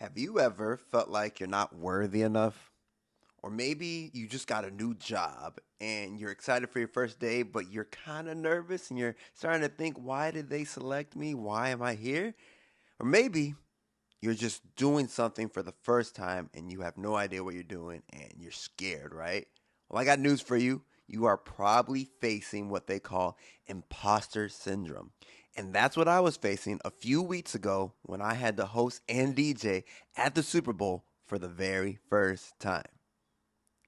Have you ever felt like you're not worthy enough? Or maybe you just got a new job and you're excited for your first day, but you're kind of nervous and you're starting to think, why did they select me? Why am I here? Or maybe you're just doing something for the first time and you have no idea what you're doing and you're scared, right? Well, I got news for you. You are probably facing what they call imposter syndrome. And that's what I was facing a few weeks ago when I had to host and DJ at the Super Bowl for the very first time.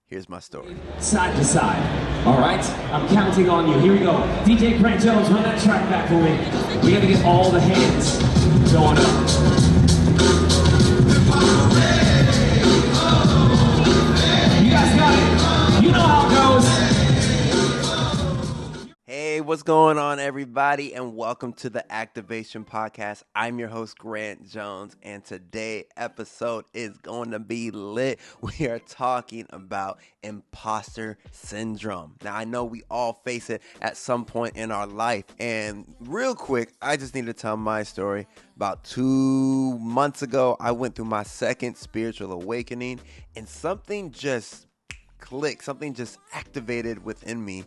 Here's my story. Side to side. All right, I'm counting on you. Here we go. DJ Craig Jones, run that track back for me. We got to get all the hands going up. You guys got it. You know how it goes. Hey, what's going on, everybody, and welcome to the Activation Podcast. I'm your host, Grant Jones, and today's episode is going to be lit. We are talking about imposter syndrome. Now, I know we all face it at some point in our life, and real quick, I just need to tell my story. About 2 months ago, I went through my second spiritual awakening, and something just clicked, something just activated within me.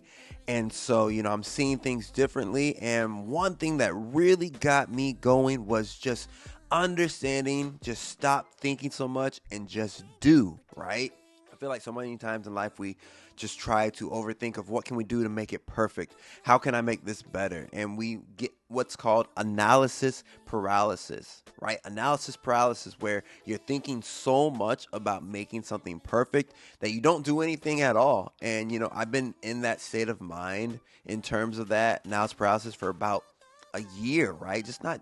And so, I'm seeing things differently. And one thing that really got me going was just understanding, just stop thinking so much and just do, right? I feel like so many times in life we just try to overthink of what can we do to make it perfect? How can I make this better? And we get what's called analysis paralysis, right? Analysis paralysis, where you're thinking so much about making something perfect that you don't do anything at all. And, I've been in that state of mind in terms of that analysis paralysis for about a year, right? Just not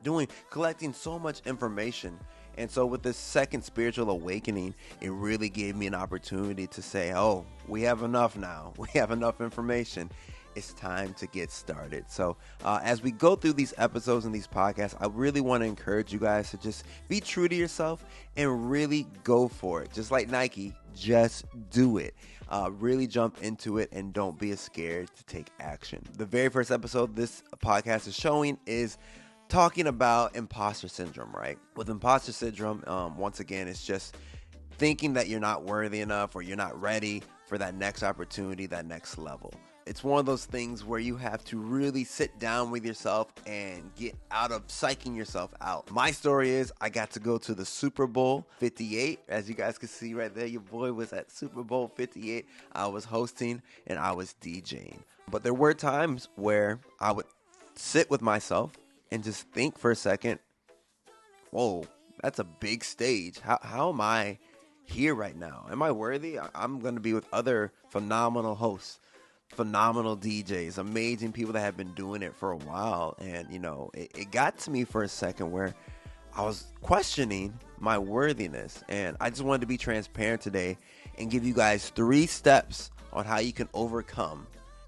collecting so much information. And so with this second spiritual awakening, it really gave me an opportunity to say, oh, we have enough now. We have enough information. It's time to get started. So as we go through these episodes and these podcasts, I really want to encourage you guys to just be true to yourself and really go for it. Just like Nike, just do it. Really jump into it and don't be scared to take action. The very first episode this podcast is showing is talking about imposter syndrome, right? With imposter syndrome, once again, it's just thinking that you're not worthy enough or you're not ready for that next opportunity, that next level. It's one of those things where you have to really sit down with yourself and get out of psyching yourself out. My story is I got to go to the Super Bowl 58. As you guys can see right there, your boy was at Super Bowl 58. I was hosting and I was DJing. But there were times where I would sit with myself and just think for a second, whoa, that's a big stage. How am I here right now? Am I worthy? I'm going to be with other phenomenal hosts, phenomenal DJs, amazing people that have been doing it for a while. And, it got to me for a second where I was questioning my worthiness. And I just wanted to be transparent today and give you guys 3 steps on how you can overcome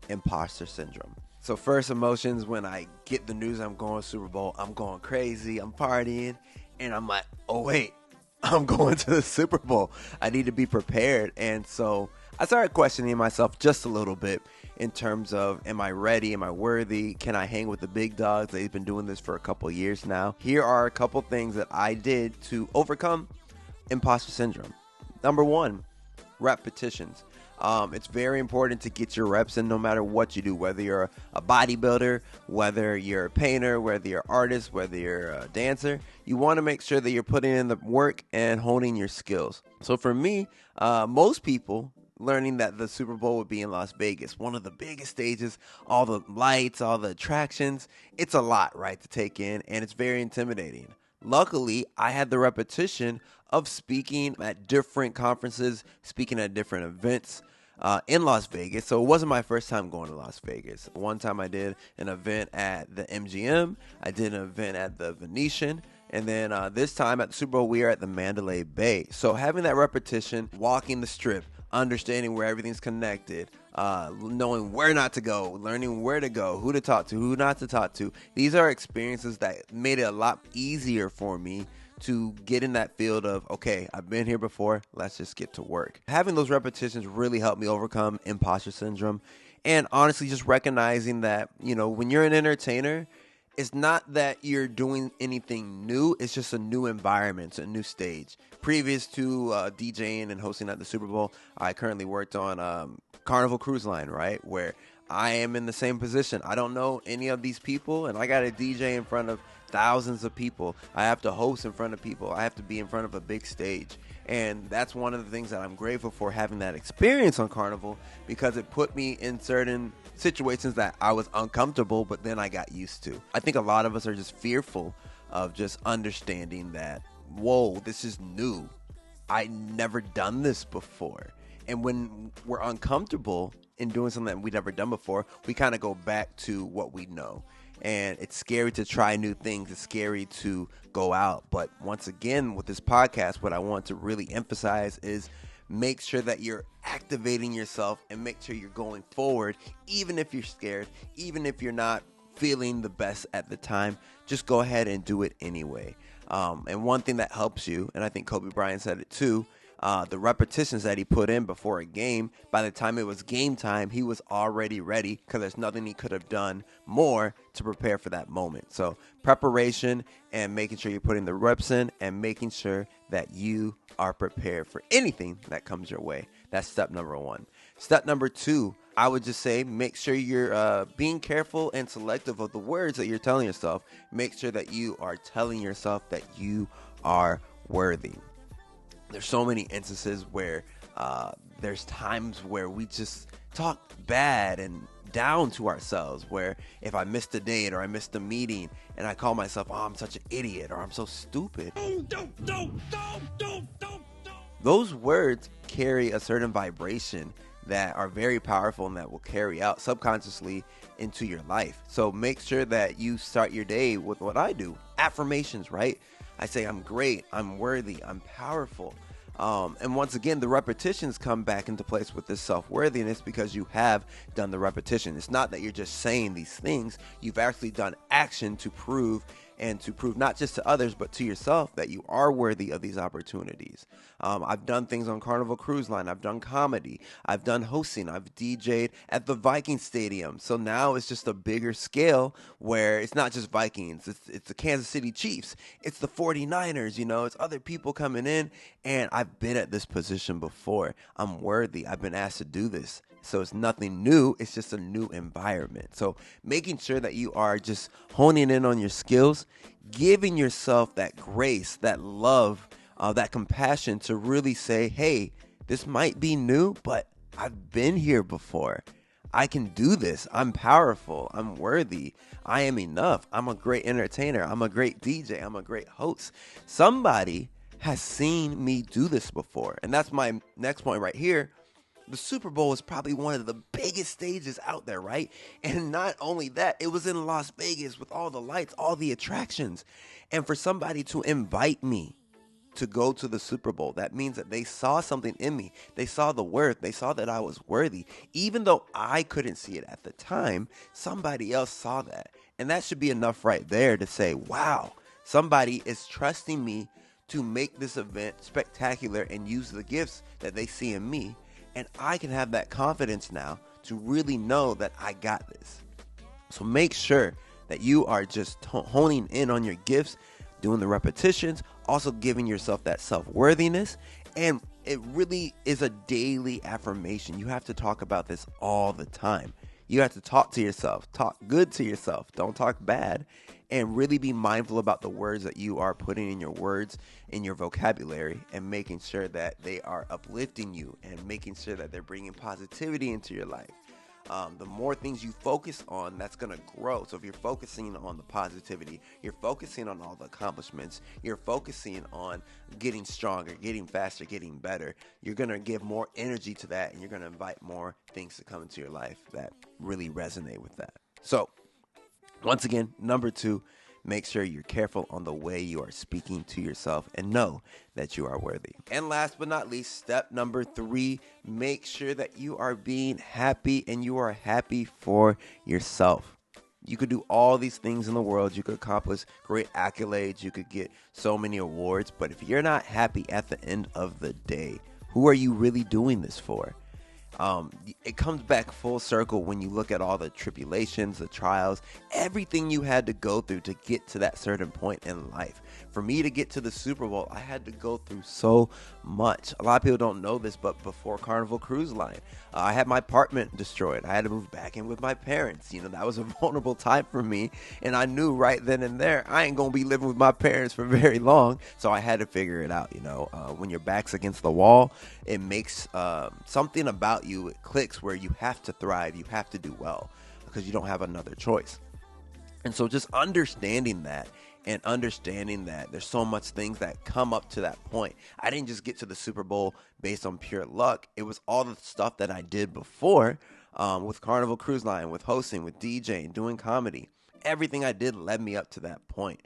imposter syndrome. So first, emotions, when I get the news I'm going to Super Bowl, I'm going crazy, I'm partying, and I'm like, oh wait, I'm going to the Super Bowl. I need to be prepared. And so I started questioning myself just a little bit in terms of, am I ready? Am I worthy? Can I hang with the big dogs? They've been doing this for a couple years now. Here are a couple things that I did to overcome imposter syndrome. Number 1, repetitions. It's very important to get your reps in no matter what you do, whether you're a bodybuilder, whether you're a painter, whether you're an artist, whether you're a dancer. You want to make sure that you're putting in the work and honing your skills. So for me, most people learning that the Super Bowl would be in Las Vegas, one of the biggest stages, all the lights, all the attractions, it's a lot, right, to take in, and it's very intimidating. Luckily, I had the repetition of speaking at different conferences, speaking at different events in Las Vegas. So it wasn't my first time going to Las Vegas. One time I did an event at the MGM. I did an event at the Venetian. And then this time at the Super Bowl, we are at the Mandalay Bay. So having that repetition, walking the strip, understanding where everything's connected, knowing where not to go, learning where to go, who to talk to, who not to talk to. These are experiences that made it a lot easier for me to get in that field of, okay, I've been here before, let's just get to work. Having those repetitions really helped me overcome imposter syndrome. And honestly, just recognizing that, when you're an entertainer, it's not that you're doing anything new. It's just a new environment, it's a new stage. Previous to DJing and hosting at the Super Bowl, I currently worked on Carnival Cruise Line, right? Where I am in the same position. I don't know any of these people, and I got to DJ in front of thousands of people. I have to host in front of people. I have to be in front of a big stage. And that's one of the things that I'm grateful for, having that experience on Carnival, because it put me in certain situations that I was uncomfortable, but then I got used to. I think a lot of us are just fearful of just understanding that, whoa, this is new. I never done this before. And when we're uncomfortable in doing something that we've never done before, we kind of go back to what we know. And it's scary to try new things. It's scary to go out. But once again, with this podcast, what I want to really emphasize is make sure that you're activating yourself and make sure you're going forward, even if you're scared, even if you're not feeling the best at the time. Just go ahead and do it anyway. And one thing that helps you, and I think Kobe Bryant said it too, the repetitions that he put in before a game, by the time it was game time, he was already ready, because there's nothing he could have done more to prepare for that moment. So preparation and making sure you're putting the reps in and making sure that you are prepared for anything that comes your way. That's step number one. Step number two, I would just say make sure you're being careful and selective of the words that you're telling yourself. Make sure that you are telling yourself that you are worthy. There's so many instances where there's times where we just talk bad and down to ourselves, where if I missed a date or I missed a meeting and I call myself, oh, I'm such an idiot, or I'm so stupid. Those words carry a certain vibration that are very powerful and that will carry out subconsciously into your life. So make sure that you start your day with what I do, affirmations, right? I say I'm great, I'm worthy, I'm powerful. And once again, the repetitions come back into place with this self-worthiness, because you have done the repetition. It's not that you're just saying these things. You've actually done action to prove not just to others, but to yourself, that you are worthy of these opportunities. I've done things on Carnival Cruise Line. I've done comedy. I've done hosting. I've DJ'd at the Viking Stadium. So now it's just a bigger scale, where it's not just Vikings. It's the Kansas City Chiefs. It's the 49ers, it's other people coming in. And I've been at this position before. I'm worthy. I've been asked to do this. So it's nothing new. It's just a new environment. So making sure that you are just honing in on your skills, giving yourself that grace, that love, that compassion to really say, hey, this might be new, but I've been here before. I can do this. I'm powerful. I'm worthy. I am enough. I'm a great entertainer. I'm a great DJ. I'm a great host. Somebody has seen me do this before. And that's my next point right here. The Super Bowl is probably one of the biggest stages out there, right? And not only that, it was in Las Vegas with all the lights, all the attractions. And for somebody to invite me to go to the Super Bowl, that means that they saw something in me. They saw the worth. They saw that I was worthy. Even though I couldn't see it at the time, somebody else saw that. And that should be enough right there to say, wow, somebody is trusting me to make this event spectacular and use the gifts that they see in me. And I can have that confidence now to really know that I got this. So make sure that you are just honing in on your gifts, doing the repetitions, also giving yourself that self-worthiness. And it really is a daily affirmation. You have to talk about this all the time. You have to talk to yourself, talk good to yourself, don't talk bad, and really be mindful about the words that you are putting in your words, in your vocabulary, and making sure that they are uplifting you and making sure that they're bringing positivity into your life. The more things you focus on, that's going to grow. So if you're focusing on the positivity, you're focusing on all the accomplishments, you're focusing on getting stronger, getting faster, getting better, you're going to give more energy to that, and you're going to invite more things to come into your life that really resonate with that. So once again, number 2, make sure you're careful on the way you are speaking to yourself and know that you are worthy. And last but not least, step number 3, make sure that you are being happy and you are happy for yourself. You could do all these things in the world. You could accomplish great accolades. You could get so many awards. But if you're not happy at the end of the day, who are you really doing this for? It comes back full circle when you look at all the tribulations, the trials, everything you had to go through to get to that certain point in life. For me to get to the Super Bowl, I had to go through so much. A lot of people don't know this, but before Carnival Cruise Line, I had my apartment destroyed. I had to move back in with my parents. That was a vulnerable time for me, and I knew right then and there I ain't gonna be living with my parents for very long, so I had to figure it out. When your back's against the wall, it makes something about you, it clicks where you have to thrive, you have to do well, because you don't have another choice. And so just understanding that, and understanding that there's so much things that come up to that point. I didn't just get to the Super Bowl based on pure luck. It was all the stuff that I did before, with Carnival Cruise Line, with hosting, with DJing, doing comedy. Everything I did led me up to that point.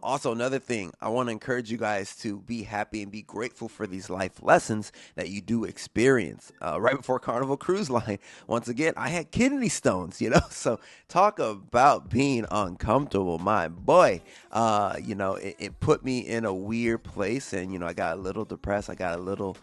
Also, another thing, I want to encourage you guys to be happy and be grateful for these life lessons that you do experience. Right before Carnival Cruise Line, once again, I had kidney stones, so talk about being uncomfortable, my boy. It put me in a weird place, and, I got a little depressed. I got a little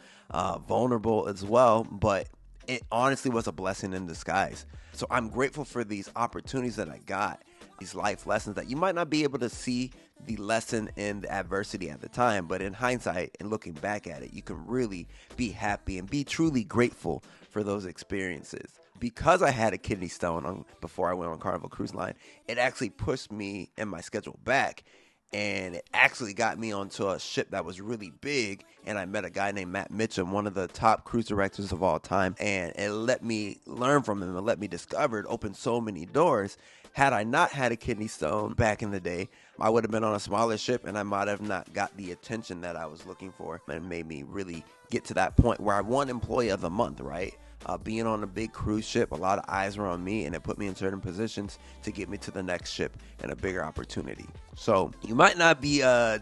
vulnerable as well, but it honestly was a blessing in disguise. So I'm grateful for these opportunities that I got, these life lessons that you might not be able to see the lesson in the adversity at the time, but in hindsight and looking back at it, you can really be happy and be truly grateful for those experiences. Because I had a kidney stone before I went on Carnival Cruise Line, it actually pushed me and my schedule back, and it actually got me onto a ship that was really big, and I met a guy named Matt Mitchum, one of the top cruise directors of all time, and it let me learn from him, and let me discover, it opened so many doors. Had I not had a kidney stone back in the day, I would have been on a smaller ship, and I might have not got the attention that I was looking for, and made me really get to that point where I won Employee of the Month, right? Being on a big cruise ship, a lot of eyes were on me, and it put me in certain positions to get me to the next ship and a bigger opportunity. So you might not be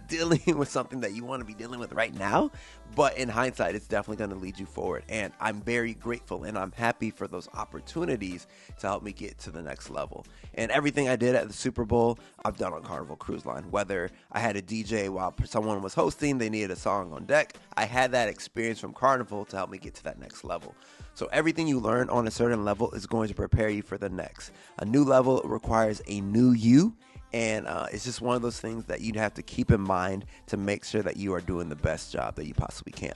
dealing with something that you want to be dealing with right now, but in hindsight, it's definitely going to lead you forward. And I'm very grateful, and I'm happy for those opportunities to help me get to the next level. And everything I did at the Super Bowl, I've done on Carnival Cruise Line. Whether I had a DJ while someone was hosting, they needed a song on deck, I had that experience from Carnival to help me get to that next level. So everything you learn on a certain level is going to prepare you for the next. A new level requires a new you. And it's just one of those things that you'd have to keep in mind to make sure that you are doing the best job that you possibly can.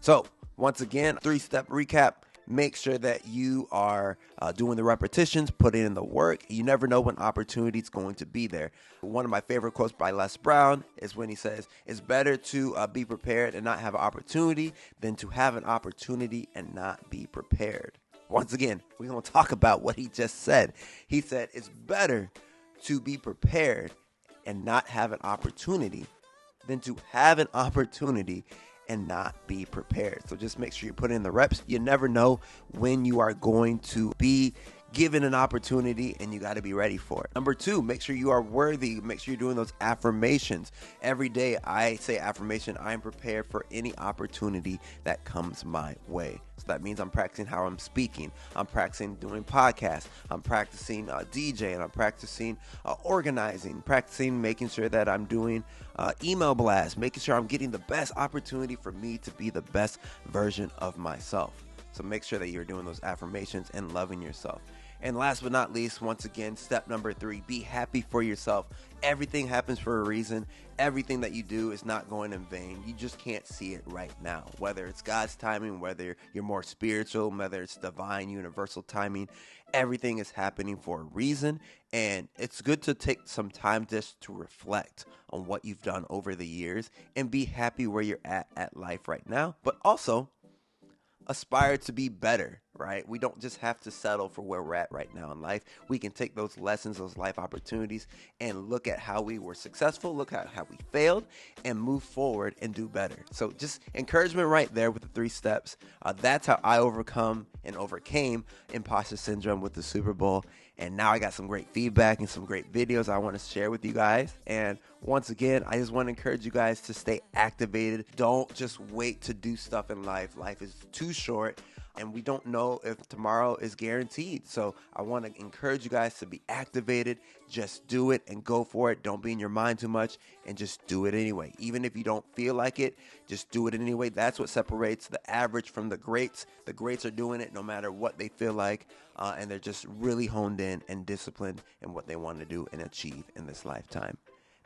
So once again, 3-step recap. Make sure that you are doing the repetitions, putting in the work. You never know when opportunity is going to be there. One of my favorite quotes by Les Brown is when he says, it's better to be prepared and not have an opportunity than to have an opportunity and not be prepared. Once again, we're going to talk about what he just said. He said, it's better to be prepared and not have an opportunity than to have an opportunity and not be prepared. So just make sure you put in the reps. You never know when you are going to be given an opportunity, and you got to be ready for it. Number 2, make sure you are worthy. Make sure you're doing those affirmations. Every day I say affirmation, I am prepared for any opportunity that comes my way. So that means I'm practicing how I'm speaking. I'm practicing doing podcasts. I'm practicing DJing. I'm practicing organizing, practicing making sure that I'm doing email blasts, making sure I'm getting the best opportunity for me to be the best version of myself. So make sure that you're doing those affirmations and loving yourself. And last but not least, once again, step number 3, be happy for yourself. Everything happens for a reason. Everything that you do is not going in vain. You just can't see it right now. Whether it's God's timing, whether you're more spiritual, whether it's divine, universal timing, everything is happening for a reason. And it's good to take some time just to reflect on what you've done over the years and be happy where you're at life right now. But also aspire to be better, right? We don't just have to settle for where we're at right now in life. We can take those lessons, those life opportunities, and look at how we were successful, look at how we failed, and move forward and do better. So just encouragement right there with the 3 steps. That's how I overcome and overcame imposter syndrome with the Super Bowl. And now I got some great feedback and some great videos I want to share with you guys. And once again, I just want to encourage you guys to stay activated. Don't just wait to do stuff in life. Life is too short. and we don't know if tomorrow is guaranteed. So I want to encourage you guys to be activated. Just do it and go for it. Don't be in your mind too much and just do it anyway. Even if you don't feel like it, just do it anyway. That's what separates the average from the greats. The greats are doing it no matter what they feel like, and they're just really honed in and disciplined in what they want to do and achieve in this lifetime.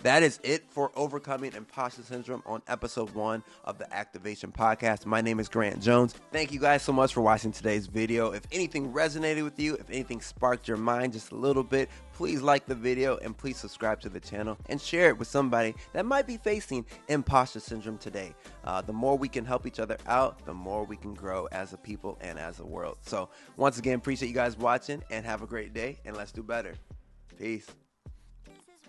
That is it for Overcoming Imposter Syndrome on episode 1 of the Activation Podcast. My name is Grant Jones. Thank you guys so much for watching today's video. If anything resonated with you, if anything sparked your mind just a little bit, please like the video and please subscribe to the channel and share it with somebody that might be facing imposter syndrome today. The more we can help each other out, the more we can grow as a people and as a world. So once again, appreciate you guys watching and have a great day, and let's do better. Peace.